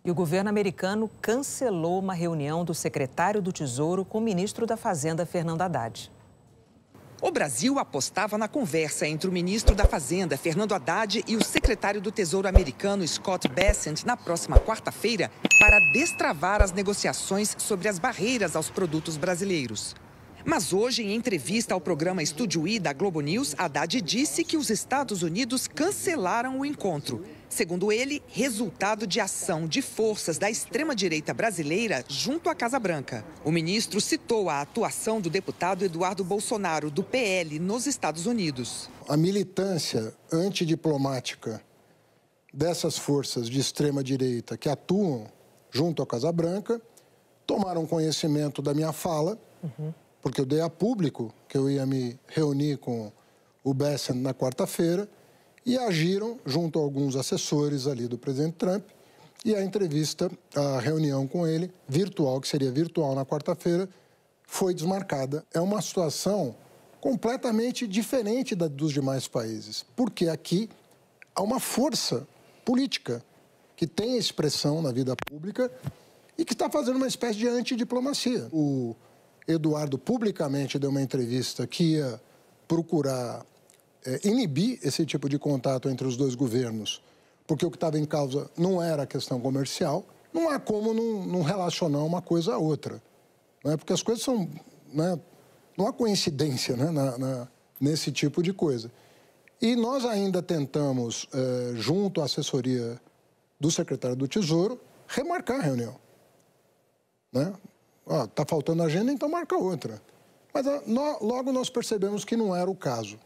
E o governo americano cancelou uma reunião do secretário do Tesouro com o ministro da Fazenda, Fernando Haddad. O Brasil apostava na conversa entre o ministro da Fazenda, Fernando Haddad, e o secretário do Tesouro americano, Scott Bessent, na próxima quarta-feira, para destravar as negociações sobre as barreiras aos produtos brasileiros. Mas hoje, em entrevista ao programa Estúdio I da Globo News, Haddad disse que os Estados Unidos cancelaram o encontro. Segundo ele, resultado de ação de forças da extrema-direita brasileira junto à Casa Branca. O ministro citou a atuação do deputado Eduardo Bolsonaro, do PL, nos Estados Unidos. A militância antidiplomática dessas forças de extrema-direita que atuam junto à Casa Branca tomaram conhecimento da minha fala, porque eu dei a público que eu ia me reunir com o Bessent na quarta-feira, e agiram junto a alguns assessores ali do presidente Trump, e a entrevista, a reunião com ele, virtual, que seria virtual na quarta-feira, foi desmarcada. É uma situação completamente diferente dos demais países, porque aqui há uma força política que tem expressão na vida pública e que está fazendo uma espécie de antidiplomacia. O Eduardo publicamente deu uma entrevista que ia procurar inibir esse tipo de contato entre os dois governos, porque o que estava em causa não era a questão comercial. Não há como não relacionar uma coisa à outra, né? Porque as coisas são... Né? Não há coincidência, né? Nesse tipo de coisa. E nós ainda tentamos, junto à assessoria do secretário do Tesouro, remarcar a reunião. Né? Tá faltando agenda, então marca outra. Mas logo nós percebemos que não era o caso.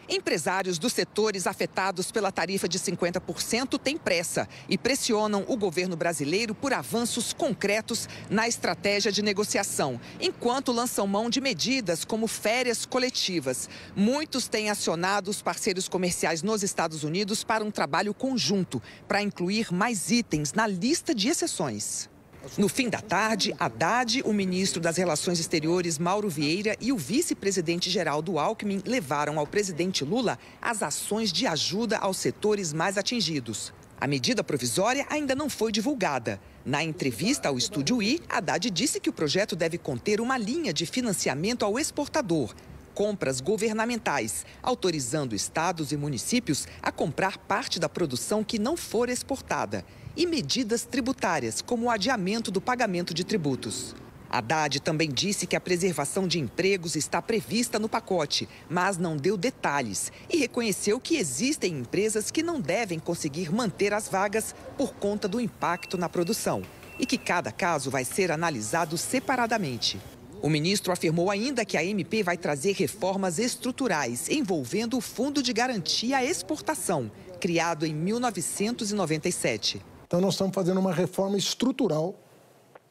Empresários dos setores afetados pela tarifa de 50% têm pressa e pressionam o governo brasileiro por avanços concretos na estratégia de negociação, enquanto lançam mão de medidas como férias coletivas. Muitos têm acionado os parceiros comerciais nos Estados Unidos para um trabalho conjunto, para incluir mais itens na lista de exceções. No fim da tarde, Haddad, o ministro das Relações Exteriores, Mauro Vieira, e o vice-presidente Geraldo Alckmin levaram ao presidente Lula as ações de ajuda aos setores mais atingidos. A medida provisória ainda não foi divulgada. Na entrevista ao Estúdio I, Haddad disse que o projeto deve conter uma linha de financiamento ao exportador, compras governamentais, autorizando estados e municípios a comprar parte da produção que não for exportada, e medidas tributárias, como o adiamento do pagamento de tributos. Haddad também disse que a preservação de empregos está prevista no pacote, mas não deu detalhes e reconheceu que existem empresas que não devem conseguir manter as vagas por conta do impacto na produção e que cada caso vai ser analisado separadamente. O ministro afirmou ainda que a MP vai trazer reformas estruturais envolvendo o Fundo de Garantia à Exportação, criado em 1997. Então, nós estamos fazendo uma reforma estrutural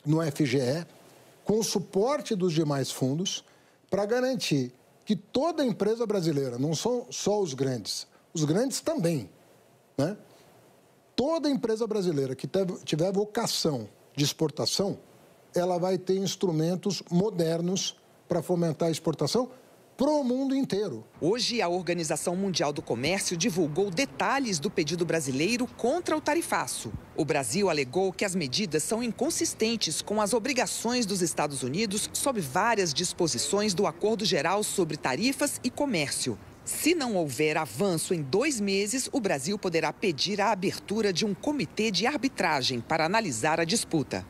no FGE, com o suporte dos demais fundos, para garantir que toda empresa brasileira, não são só os grandes também, né? Toda empresa brasileira que tiver vocação de exportação, ela vai ter instrumentos modernos para fomentar a exportação para o mundo inteiro. Hoje, a Organização Mundial do Comércio divulgou detalhes do pedido brasileiro contra o tarifaço. O Brasil alegou que as medidas são inconsistentes com as obrigações dos Estados Unidos sob várias disposições do Acordo Geral sobre Tarifas e Comércio. Se não houver avanço em 2 meses, o Brasil poderá pedir a abertura de um comitê de arbitragem para analisar a disputa.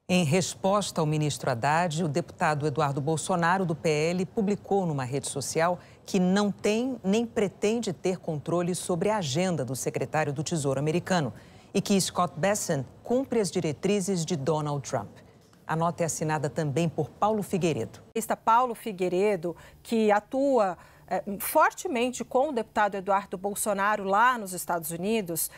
Em resposta ao ministro Haddad, o deputado Eduardo Bolsonaro, do PL, publicou numa rede social que não tem nem pretende ter controle sobre a agenda do secretário do Tesouro americano e que Scott Bessent cumpre as diretrizes de Donald Trump. A nota é assinada também por Paulo Figueiredo. Paulo Figueiredo, que atua fortemente com o deputado Eduardo Bolsonaro lá nos Estados Unidos,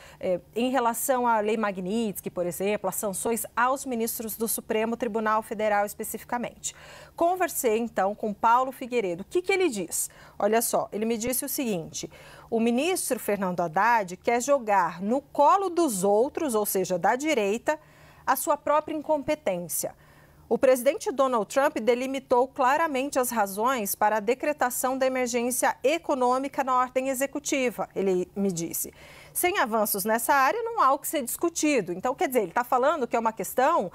em relação à Lei Magnitsky, por exemplo, as sanções aos ministros do Supremo Tribunal Federal especificamente. Conversei, então, com Paulo Figueiredo. O que ele diz? Olha só, ele me disse o seguinte: o ministro Fernando Haddad quer jogar no colo dos outros, ou seja, da direita, a sua própria incompetência. O presidente Donald Trump delimitou claramente as razões para a decretação da emergência econômica na ordem executiva, ele me disse. sem avanços nessa área, não há o que ser discutido. Então, quer dizer, ele está falando que é uma questão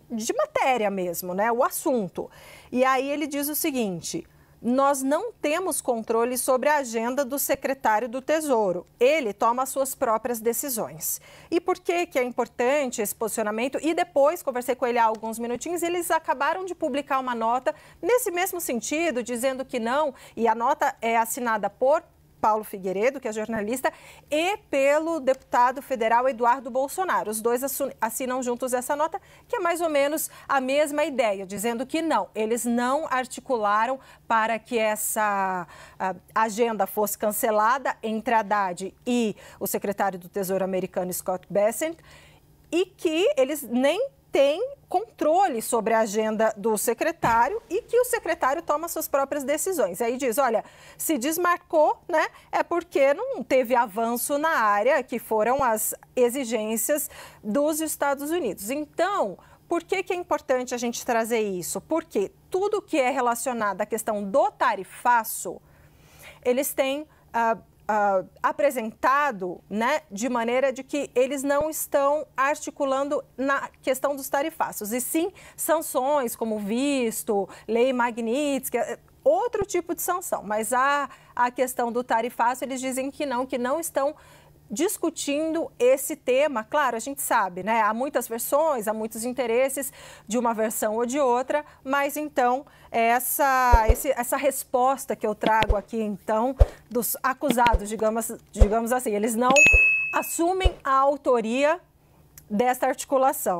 de matéria mesmo, né? O assunto. E aí ele diz o seguinte: nós não temos controle sobre a agenda do secretário do Tesouro. Ele toma as suas próprias decisões. E por que é importante esse posicionamento? E depois, conversei com ele há alguns minutinhos, eles acabaram de publicar uma nota nesse mesmo sentido, dizendo que não, e a nota é assinada por Paulo Figueiredo, que é jornalista, e pelo deputado federal Eduardo Bolsonaro. Os dois assinam juntos essa nota, que é mais ou menos a mesma ideia, dizendo que não, eles não articularam para que essa agenda fosse cancelada entre Haddad e o secretário do Tesouro americano Scott Bessent, e que eles nem têm controle sobre a agenda do secretário e que o secretário toma suas próprias decisões. Aí diz, olha, se desmarcou, né, é porque não teve avanço na área, que foram as exigências dos Estados Unidos. Então, por que é importante a gente trazer isso? Porque tudo que é relacionado à questão do tarifaço, eles têm apresentado, né, de maneira de que eles não estão articulando na questão dos tarifaços, e sim sanções como visto, lei Magnitsky, outro tipo de sanção. Mas a questão do tarifaço, eles dizem que não estão discutindo esse tema. Claro, a gente sabe, né? Há muitas versões, há muitos interesses de uma versão ou de outra, mas então essa resposta que eu trago aqui, então, dos acusados, digamos assim, eles não assumem a autoria desta articulação.